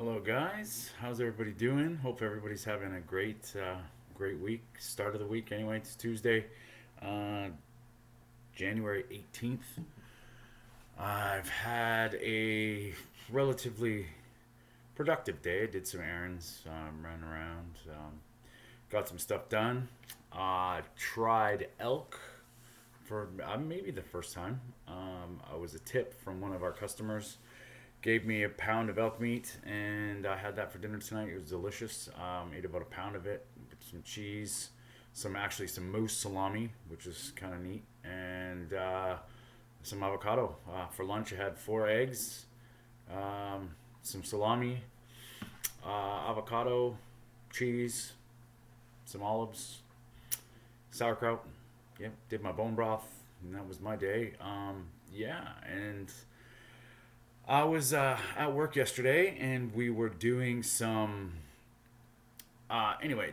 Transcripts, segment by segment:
Hello, guys. How's everybody doing? Hope everybody's having a great week. Start of the week, anyway. It's Tuesday, uh, January 18th. I've had a relatively productive day. I did some errands, ran around, got some stuff done. Tried elk for maybe the first time. I was a tip from one of our customers gave me a pound of elk meat, and I had that for dinner tonight. It was delicious. Ate about a pound of it with some cheese, some moose salami, which is kind of neat, and some avocado for lunch. I had 4 eggs, some salami, avocado, cheese, some olives, sauerkraut. Yep, did my bone broth, and that was my day. Yeah, and I was at work yesterday, and we were doing some. Anyway,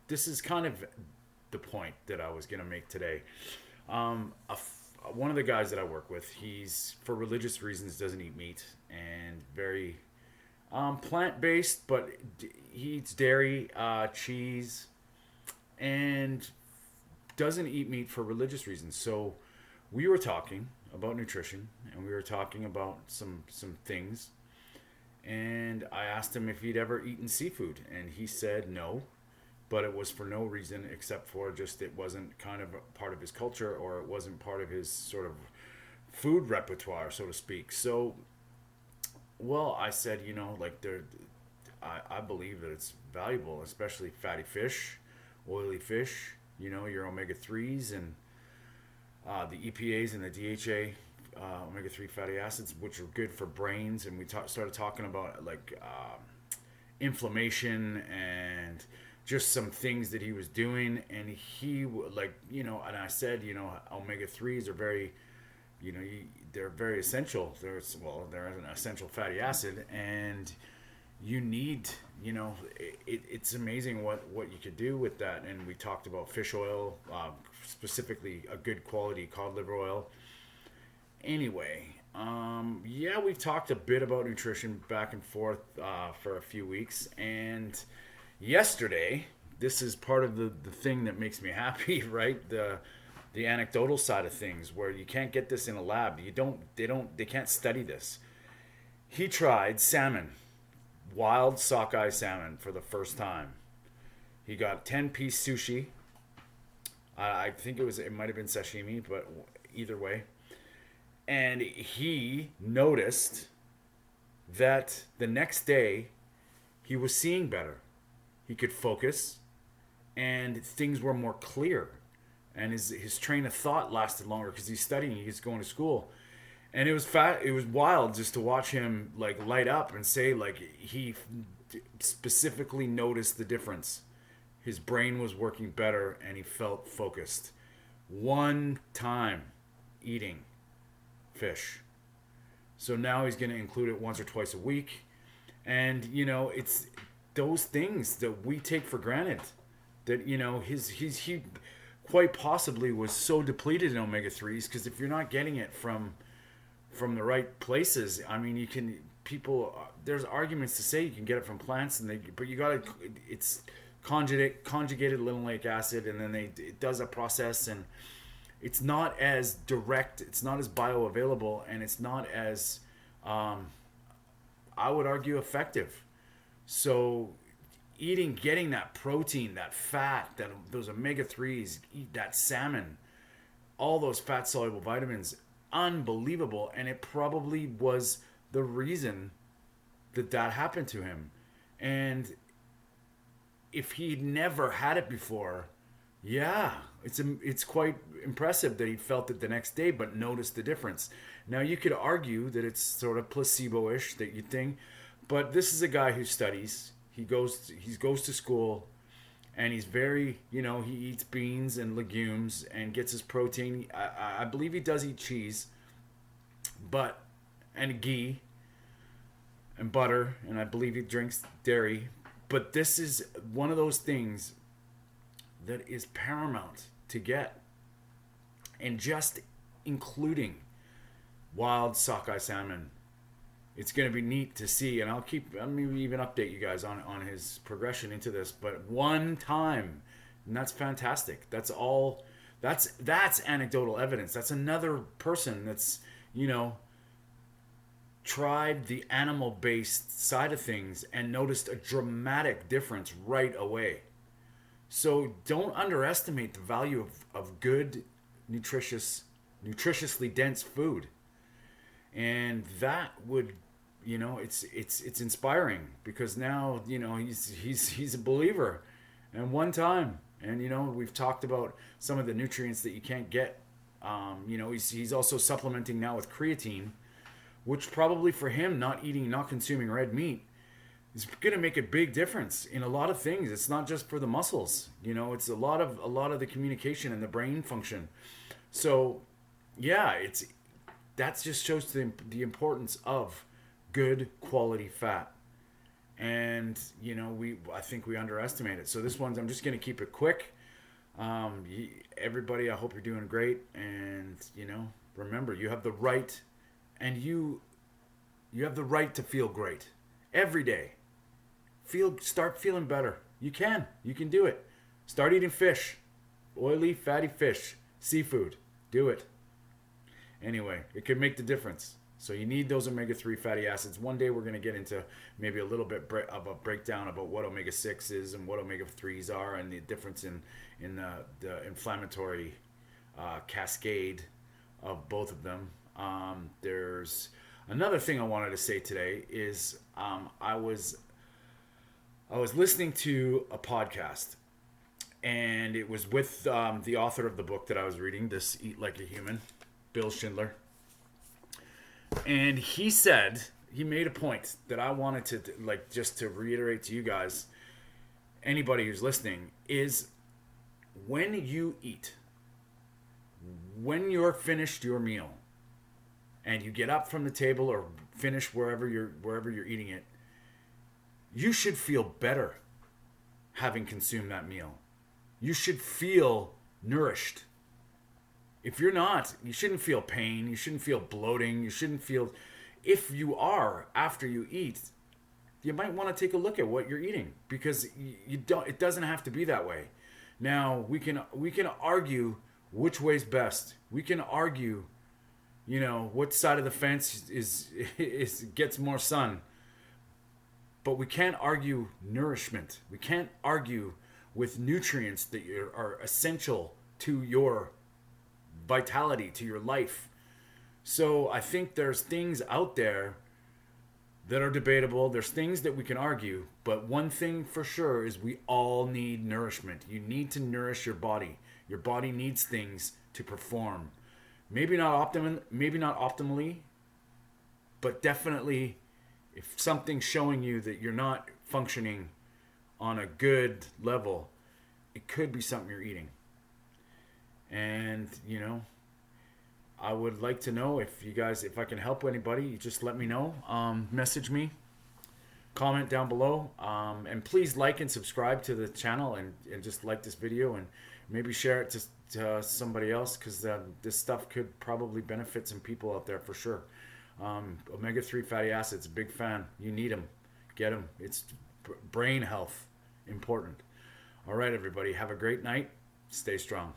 this is kind of the point that I was gonna make today. One of the guys that I work with, he's for religious reasons doesn't eat meat and very plant based, but he eats dairy, cheese, and doesn't eat meat for religious reasons. So we were talking about nutrition, and we were talking about some things, and I asked him if he'd ever eaten seafood, and he said no, but it was for no reason except for just it wasn't kind of a part of his culture, or it wasn't part of his sort of food repertoire, so to speak. So, well, I said, like I believe that it's valuable, especially fatty fish, oily fish, your omega 3s and the EPAs and the DHA, omega 3 fatty acids, which are good for brains. And we started talking about inflammation and just some things that he was doing. And and I said, omega 3s are very, they're very essential. They're an essential fatty acid, and you need, it's amazing what you could do with that. And we talked about fish oil, specifically a good quality cod liver oil. Anyway, yeah, we've talked a bit about nutrition back and forth for a few weeks. And yesterday, this is part of the thing that makes me happy, right? The anecdotal side of things, where you can't get this in a lab. They can't study this. He tried salmon, wild sockeye salmon, for the first time. He got 10-piece sushi. I think it might have been sashimi, but either way. And he noticed that the next day he was seeing better. He could focus, and things were more clear. And his train of thought lasted longer because he's studying, he's going to school. And it was wild just to watch him like light up and say like he specifically noticed the difference. His brain was working better, and he felt focused. One time eating fish. So now he's going to include it once or twice a week. And it's those things that we take for granted, that he quite possibly was so depleted in omega 3s, because if you're not getting it from the right places, I mean, there's arguments to say you can get it from plants, but you got to, it's conjugated linoleic acid, and then it does a process, and it's not as direct, it's not as bioavailable, and it's not as I would argue effective. So getting that protein, that fat, those omega 3s, eat that salmon, all those fat soluble vitamins, unbelievable. And it probably was the reason that happened to him. And if he'd never had it before, yeah, it's quite impressive that he felt it the next day, but noticed the difference. Now you could argue that it's sort of placebo-ish, that you think, but this is a guy who studies. He goes to school, and he's very, he eats beans and legumes and gets his protein. I believe he does eat cheese, and ghee and butter, and I believe he drinks dairy. But this is one of those things that is paramount to get. And just including wild sockeye salmon it's going to be neat to see, and I'll maybe even update you guys on his progression into this. But one time, and that's fantastic. That's all. That's anecdotal evidence. That's another person that's, you know, tried the animal based side of things and noticed a dramatic difference right away. So don't underestimate the value of good, nutritiously dense food. And that would, you know, it's inspiring, because now, you know, he's a believer. And one time, and you know, we've talked about some of the nutrients that you can't get. You know, he's also supplementing now with creatine, which probably for him, not consuming red meat, is going to make a big difference in a lot of things. It's not just for the muscles, you know, it's a lot of the communication and the brain function. So yeah, that just shows the importance of good quality fat. And you know, I think we underestimate it. So this one's, I'm just going to keep it quick. Everybody, I hope you're doing great, and you know, remember, you have the right, and you have the right to feel great every day. Start feeling better. You can do it. Start eating fish, oily, fatty fish, seafood. Do it. Anyway, it could make the difference. So you need those omega-3 fatty acids. One day we're going to get into maybe a little bit of a breakdown about what omega-6 is and what omega-3s are, and the difference in the inflammatory cascade of both of them. There's another thing I wanted to say today is I was listening to a podcast, and it was with the author of the book that I was reading, this Eat Like a Human, Bill Schindler. And he made a point that I wanted to, like, just to reiterate to you guys, anybody who's listening, is when you eat, when you're finished your meal, and you get up from the table or finish wherever you're eating it, you should feel better having consumed that meal. You should feel nourished. If you're not, you shouldn't feel pain. You shouldn't feel bloating. You shouldn't feel... If you are, after you eat, you might want to take a look at what you're eating, because you don't. It doesn't have to be that way. Now, we can argue which way's best. We can argue, you know, what side of the fence is gets more sun. But we can't argue nourishment. We can't argue with nutrients that are essential to your vitality, to your life. So I think there's things out there that are debatable. There's things that we can argue, but one thing for sure is we all need nourishment. You need to nourish your body. Your body needs things to perform. Maybe not optimally, but definitely if something's showing you that you're not functioning on a good level, it could be something you're eating. And, you know, I would like to know if I can help anybody, you just let me know. Message me, comment down below, and please like and subscribe to the channel, and just like this video, and maybe share it to somebody else, because this stuff could probably benefit some people out there for sure. Omega-3 fatty acids, big fan. You need them. Get them. It's brain health, important. All right, everybody. Have a great night. Stay strong.